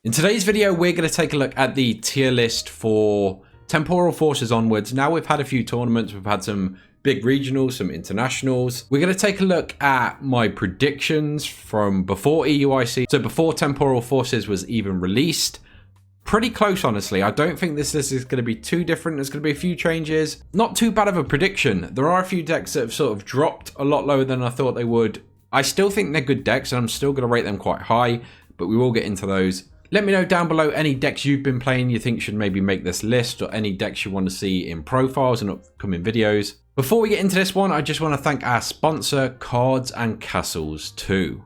In today's video, we're going to take a look at the tier list for Temporal Forces onwards. Now we've had a few tournaments, we've had some big regionals, some internationals. We're going to take a look at my predictions from before EUIC, so before Temporal Forces was even released. Pretty close, honestly. I don't think this list is going to be too different. There's going to be a few changes. Not too bad of a prediction. There are a few decks that have sort of dropped a lot lower than I thought they would. I still think they're good decks, and I'm still going to rate them quite high, but we will get into those. Let me know down below any decks you've been playing you think should maybe make this list, or any decks you want to see in profiles and upcoming videos. Before we get into this one, I just want to thank our sponsor, Cards and Castles 2.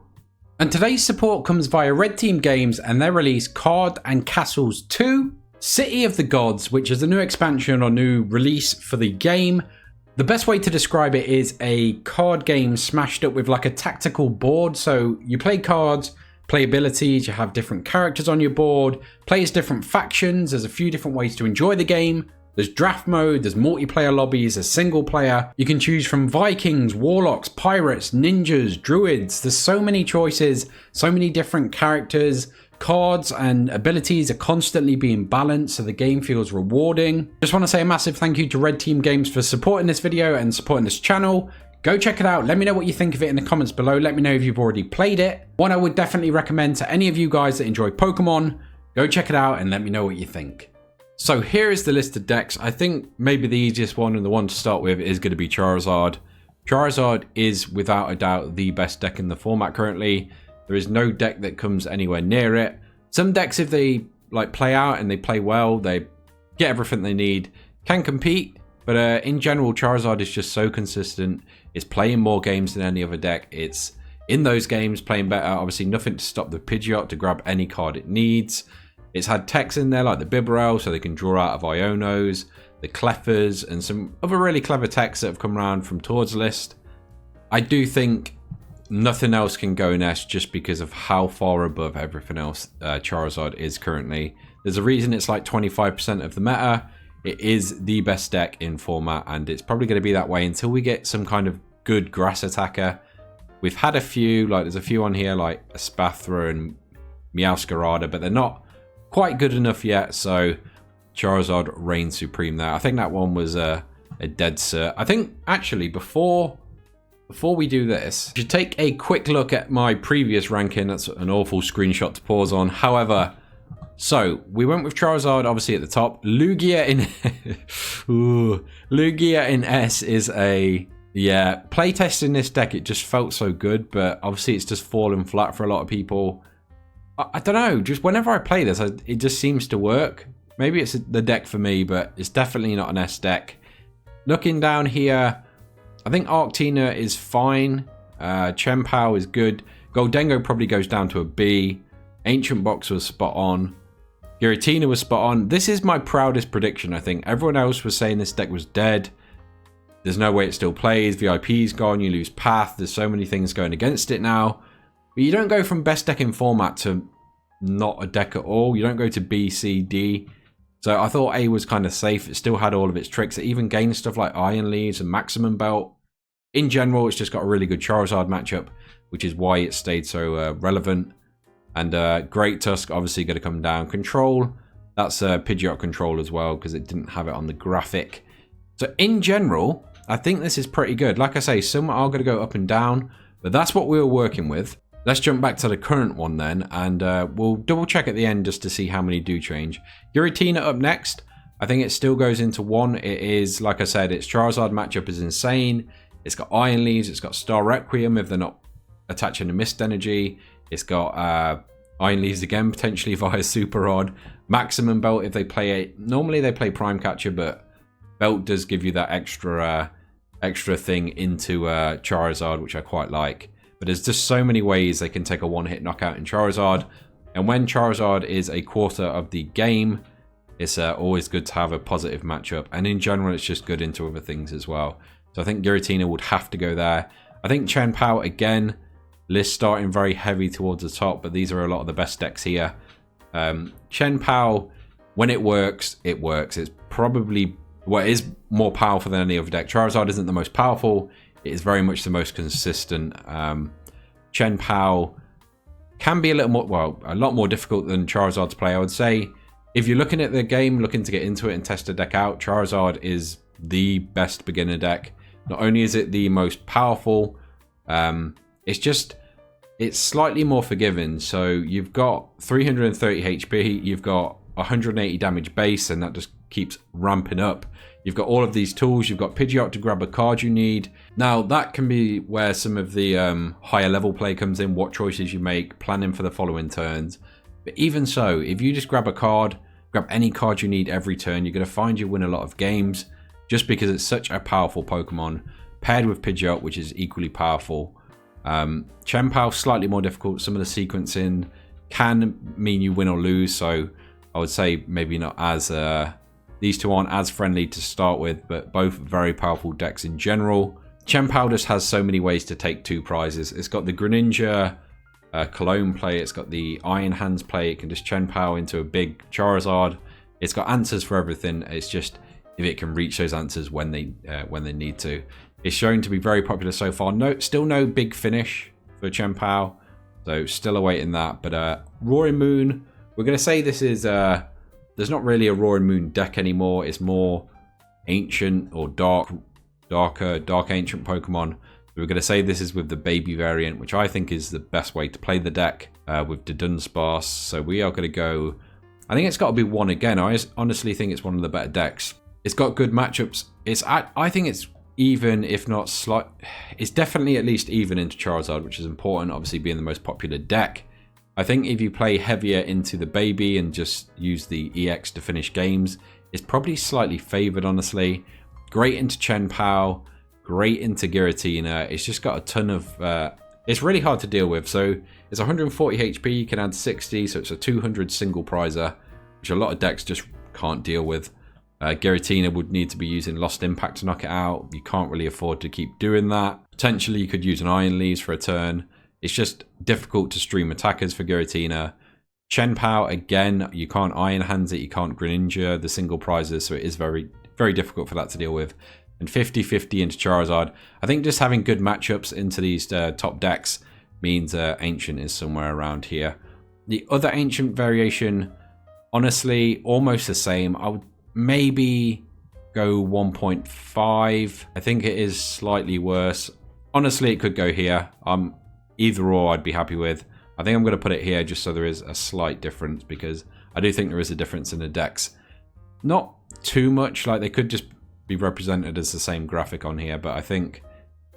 And today's support comes via Red Team Games and their release Card and Castles 2, City of the Gods, which is a new expansion or new release for the game. The best way to describe it is a card game smashed up with like a tactical board. So you play cards, play abilities, you have different characters on your board, play as different factions. There's a few different ways to enjoy the game. There's draft mode, there's multiplayer lobbies, there's single player. You can choose from Vikings, Warlocks, Pirates, Ninjas, Druids. There's so many choices, so many different characters. Cards and abilities are constantly being balanced, so the game feels rewarding. Just want to say a massive thank you to Red Team Games for supporting this video and supporting this channel. Go check it out. Let me know what you think of it in the comments below. Let me know if you've already played it. One I would definitely recommend to any of you guys that enjoy Pokemon. Go check it out and let me know what you think. So here is the list of decks. I think maybe the easiest one and the one to start with is going to be Charizard. Charizard is without a doubt the best deck in the format currently. There is no deck that comes anywhere near it. Some decks, if they like play out and they play well, they get everything they need, can compete. But in general, Charizard is just so consistent. It's playing more games than any other deck. It's in those games playing better. Obviously, nothing to stop the Pidgeot to grab any card it needs. It's had techs in there like the Bibarel, so they can draw out of Ionos, the Cleffers, and some other really clever techs that have come around from Todd's list. I do think nothing else can go in S just because of how far above everything else Charizard is currently. There's a reason it's like 25% of the meta. It is the best deck in format, and it's probably going to be that way until we get some kind of good grass attacker. We've had a few, like there's a few on here like a Spathra and Meowscarada, but they're not quite good enough yet, so Charizard reigns supreme there. I think that one was a dead cert. I think actually before we do this, you should take a quick look at my previous ranking. That's an awful screenshot to pause on. However, so we went with Charizard obviously at the top. Lugia in Lugia in S is a playtesting this deck. It just felt so good, but obviously it's just fallen flat for a lot of people. I don't know, just whenever I play this, it just seems to work. Maybe it's the deck for me, but it's definitely not an S deck. Looking down here, I think Arctina is fine. Chien-Pao is good. Goldengo probably goes down to a B. Ancient Box was spot on. Giratina was spot on. This is my proudest prediction, I think. Everyone else was saying this deck was dead. There's no way it still plays. VIP's gone, you lose Path. There's so many things going against it now. But you don't go from best deck in format to not a deck at all. You don't go to B, C, D. So I thought A was kind of safe. It still had all of its tricks. It even gained stuff like Iron Leaves and Maximum Belt. In general, it's just got a really good Charizard matchup, which is why it stayed so relevant. And Great Tusk obviously going to come down. Control, that's Pidgeot Control as well, because it didn't have it on the graphic. So in general, I think this is pretty good. Like I say, some are going to go up and down, but that's what we were working with. Let's jump back to the current one then, and we'll double check at the end just to see how many do change. Giratina up next. I think it still goes into 1. It is, like I said, its Charizard matchup is insane. It's got Iron Leaves, it's got Star Requiem if they're not attaching a Mist Energy. It's got Iron Leaves again, potentially via Super Rod. Maximum Belt if they play it. Normally they play Prime Catcher, but Belt does give you that extra thing into Charizard, which I quite like. But there's just so many ways they can take a one-hit knockout in Charizard. And when Charizard is a quarter of the game, it's always good to have a positive matchup. And in general, it's just good into other things as well. So I think Giratina would have to go there. I think Chien-Pao, again, list starting very heavy towards the top, but these are a lot of the best decks here. Chien-Pao, when it works, it works. It's probably, well, it is more powerful than any other deck. Charizard isn't the most powerful. It is very much the most consistent. Chien-Pao can be a little more, well, a lot more difficult than Charizard to play. I would say if you're looking at the game, looking to get into it and test a deck out, Charizard is the best beginner deck. Not only is it the most powerful, it's slightly more forgiving. So you've got 330 HP, you've got 180 damage base, and that just keeps ramping up. You've got all of these tools. You've got Pidgeot to grab a card you need. Now, that can be where some of the higher level play comes in, what choices you make, planning for the following turns. But even so, if you just grab a card, grab any card you need every turn, you're going to find you win a lot of games just because it's such a powerful Pokemon, paired with Pidgeot, which is equally powerful. Temporal, slightly more difficult. Some of the sequencing can mean you win or lose, so I would say maybe not as... these two aren't as friendly to start with, but both very powerful decks in general. Temporal just has so many ways to take 2 prizes. It's got the Greninja Cologne play, it's got the Iron Hands play, it can just Temporal into a big Charizard. It's got answers for everything. It's just if it can reach those answers when they need to. It's shown to be very popular so far. Still no big finish for Temporal, so still awaiting that. But Roaring Moon, we're going to say this is... there's not really a Roaring Moon deck anymore. It's more ancient or dark ancient Pokemon. We're going to say this is with the baby variant, which I think is the best way to play the deck with the Dunsparce. So we are going to go... I think it's got to be 1 again. I honestly think it's one of the better decks. It's got good matchups. I think it's even, if not slight... It's definitely at least even into Charizard, which is important, obviously being the most popular deck. I think if you play heavier into the baby and just use the EX to finish games, it's probably slightly favored, honestly. Great into Temporal, great into Giratina. It's just got a ton of... it's really hard to deal with. So it's 140 HP, you can add 60, so it's a 200 single prizer, which a lot of decks just can't deal with. Giratina would need to be using Lost Impact to knock it out. You can't really afford to keep doing that. Potentially you could use an Iron Leaves for a turn. It's just difficult to stream attackers for Giratina. Temporal, again, you can't Iron Hands it, you can't Greninja the single prizes, so it is very, very difficult for that to deal with. And 50-50 into Charizard. I think just having good matchups into these top decks means Ancient is somewhere around here. The other Ancient variation, honestly, almost the same. I would maybe go 1.5. I think it is slightly worse. Honestly, it could go here. Either or I'd be happy with. I think I'm going to put it here just so there is a slight difference, because I do think there is a difference in the decks. Not too much, like they could just be represented as the same graphic on here, but I think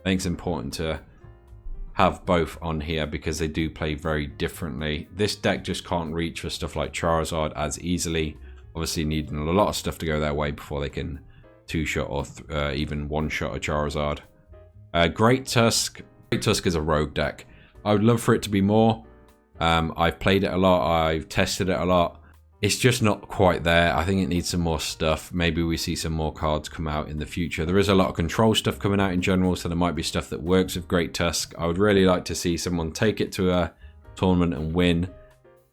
it's important to have both on here because they do play very differently. This deck just can't reach for stuff like Charizard as easily, obviously needing a lot of stuff to go their way before they can two-shot or even one-shot a Charizard. Great Tusk. Great Tusk is a rogue deck. I would love for it to be more. I've played it a lot. I've tested it a lot. It's just not quite there. I think it needs some more stuff. Maybe we see some more cards come out in the future. There is a lot of control stuff coming out in general, so there might be stuff that works with Great Tusk. I would really like to see someone take it to a tournament and win,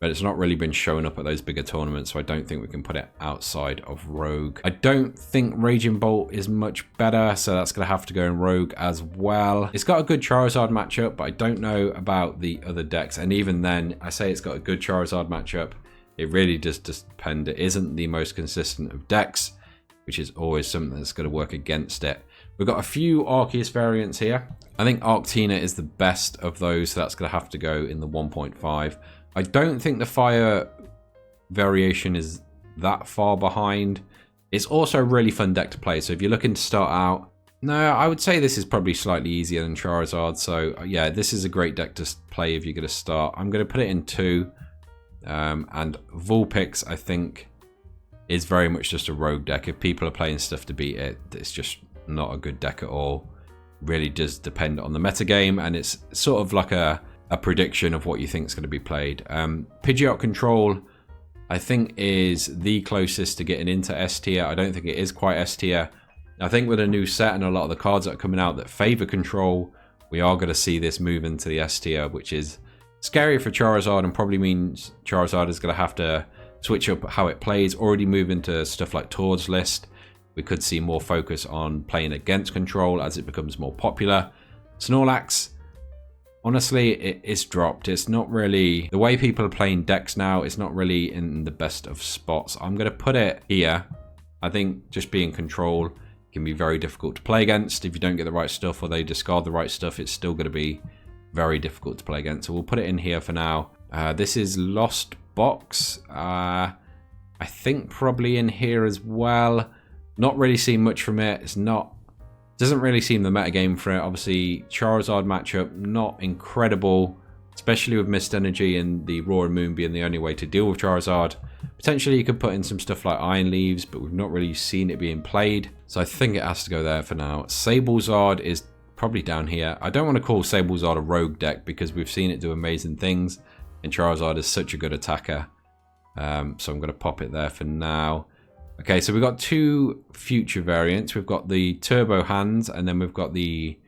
but it's not really been showing up at those bigger tournaments, so I don't think we can put it outside of Rogue. I don't think Raging Bolt is much better, so that's going to have to go in Rogue as well. It's got a good Charizard matchup, but I don't know about the other decks, and even then, I say it's got a good Charizard matchup. It really does depend. It isn't the most consistent of decks, which is always something that's going to work against it. We've got a few Arceus variants here. I think Arctina is the best of those, so that's going to have to go in the 1.5. I don't think the Fire variation is that far behind. It's also a really fun deck to play, so if you're looking to start out, no, I would say this is probably slightly easier than Charizard, so yeah, this is a great deck to play if you're going to start. I'm going to put it in 2. And Vulpix, I think, is very much just a rogue deck. If people are playing stuff to beat it, it's just not a good deck at all. Really does depend on the metagame, and it's sort of like a prediction of what you think is going to be played. Pidgeot Control, I think, is the closest to getting into S tier. I don't think it is quite S tier. I think with a new set and a lot of the cards that are coming out that favor Control, we are going to see this move into the S tier, which is scary for Charizard and probably means Charizard is going to have to switch up how it plays, already move into stuff like Tord's List. We could see more focus on playing against Control as it becomes more popular. Snorlax, honestly, it's dropped. It's not really, the way people are playing decks now, it's not really in the best of spots. I'm going to put it here. I think just being control can be very difficult to play against. If you don't get the right stuff or they discard the right stuff, it's still going to be very difficult to play against. So we'll put it in here for now. This is Lost Box. I think probably in here as well. Not really seen much from it. It's not, doesn't really seem the meta game for it. Obviously, Charizard matchup, not incredible, especially with Mist Energy and the Roaring Moon being the only way to deal with Charizard. Potentially you could put in some stuff like Iron Leaves, but we've not really seen it being played. So I think it has to go there for now. Sablezard is probably down here. I don't want to call Sablezard a rogue deck because we've seen it do amazing things. And Charizard is such a good attacker. So I'm going to pop it there for now. Okay, so we've got two future variants. We've got the Turbo Hands, and then we've got the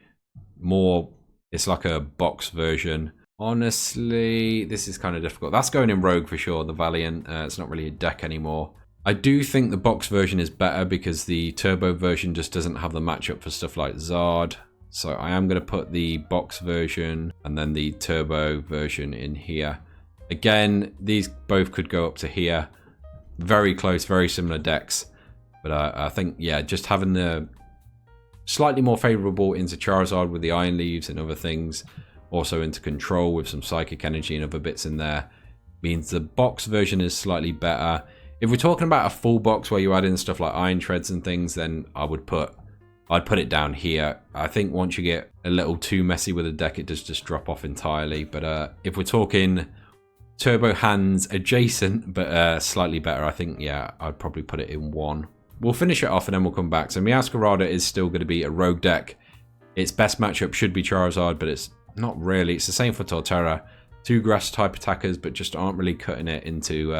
more, it's like a box version. Honestly, this is kind of difficult. That's going in Rogue for sure, the Valiant. It's not really a deck anymore. I do think the box version is better because the Turbo version just doesn't have the matchup for stuff like Zard. So I am going to put the box version and then the Turbo version in here. Again, these both could go up to here. Very close, very similar decks. But I think, yeah, just having the slightly more favorable into Charizard with the Iron Leaves and other things, also into Control with some Psychic Energy and other bits in there, means the box version is slightly better. If we're talking about a full box where you add in stuff like Iron Treads and things, then I'd put it down here. I think once you get a little too messy with a deck, it does just drop off entirely. But if we're talking Turbo Hands adjacent, but slightly better, I think, yeah, I'd probably put it in one. We'll finish it off and then we'll come back. So Meowscarada is still going to be a rogue deck. Its best matchup should be Charizard, but it's not really. It's the same for Torterra. Two grass type attackers, but just aren't really cutting it into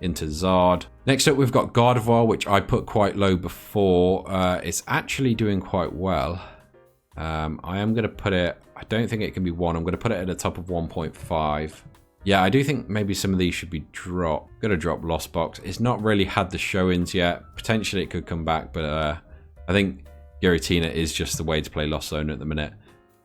Zard. Next up, we've got Gardevoir, which I put quite low before. It's actually doing quite well. I am going to put it, I don't think it can be 1. I'm going to put it at the top of 1.5. Yeah, I do think maybe some of these should be dropped. Going to drop Lost Box. It's not really had the show-ins yet. Potentially it could come back, but I think Giratina is just the way to play Lost Zone at the minute.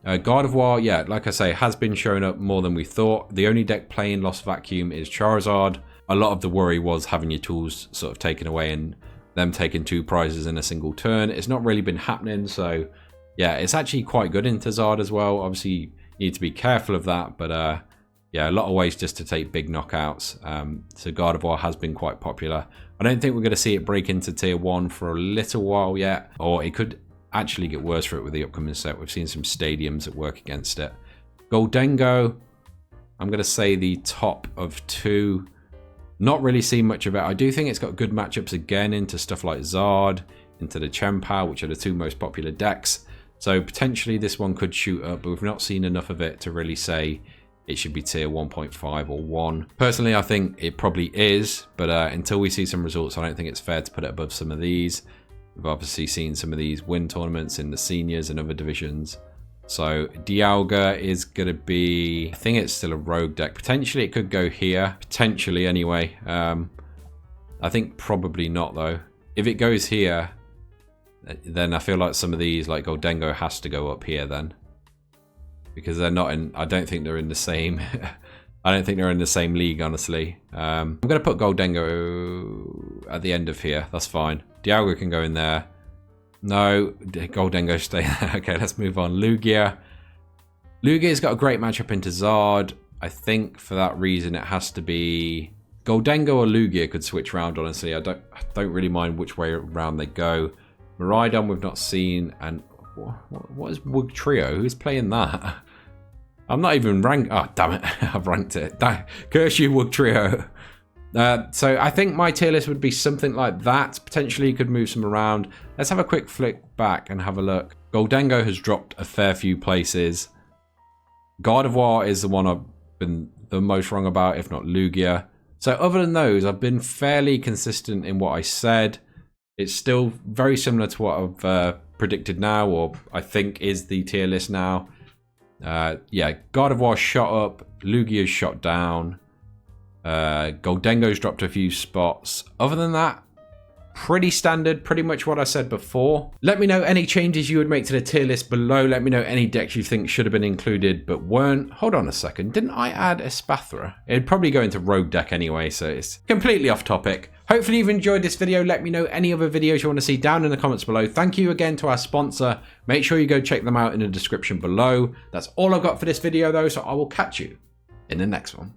Gardevoir, yeah, like I say, has been showing up more than we thought. The only deck playing Lost Vacuum is Charizard. A lot of the worry was having your tools sort of taken away and them taking 2 prizes in a single turn. It's not really been happening, so yeah, it's actually quite good into Zard as well. Obviously, you need to be careful of that, but yeah, a lot of ways just to take big knockouts. So Gardevoir has been quite popular. I don't think we're going to see it break into tier 1 for a little while yet, or it could actually get worse for it with the upcoming set. We've seen some stadiums that work against it. Goldengo, I'm going to say the top of 2. Not really seen much of it. I do think it's got good matchups again into stuff like Zard, into the Temporal, which are the 2 most popular decks. So potentially this one could shoot up, but we've not seen enough of it to really say it should be tier 1.5 or 1. Personally, I think it probably is, but until we see some results, I don't think it's fair to put it above some of these. We've obviously seen some of these win tournaments in the seniors and other divisions. So Dialga is going to be, I think it's still a rogue deck. Potentially it could go here. Potentially anyway. I think probably not though. If it goes here, then I feel like some of these, like Goldengo, has to go up here then. Because they're not in, I don't think they're in the same, I don't think they're in the same league, honestly. I'm going to put Goldengo at the end of here. That's fine. Dialga can go in there. No, Goldengo stay there. Okay, let's move on. Lugia. Lugia's got a great matchup into Zard. I think for that reason it has to be Goldengo or Lugia could switch around, honestly. I don't really mind which way around they go. Miraidon we've not seen, and what is Wug Trio? Who's playing that? I'm not even ranked. Oh, damn it. I've ranked it. Curse you, Wug Trio. So I think my tier list would be something like that. Potentially you could move some around. Let's have a quick flick back and have a look. Goldengo has dropped a fair few places. Gardevoir is the one I've been the most wrong about, if not Lugia. So other than those, I've been fairly consistent in what I said. It's still very similar to what I've predicted now, or I think is the tier list now. Yeah, Gardevoir shot up, Lugia's shot down. Goldengo's dropped a few spots. Other than that, Pretty standard, pretty much what I said before. Let me know any changes you would make to the tier list below. Let me know any decks you think should have been included but weren't. Hold on a second, didn't I add Espathra? It'd probably go into rogue deck anyway, so it's completely off topic. Hopefully you've enjoyed this video. Let me know any other videos you want to see down in the comments below. Thank you again to our sponsor. Make sure you go check them out in the description below. That's all I've got for this video though, so I will catch you in the next one.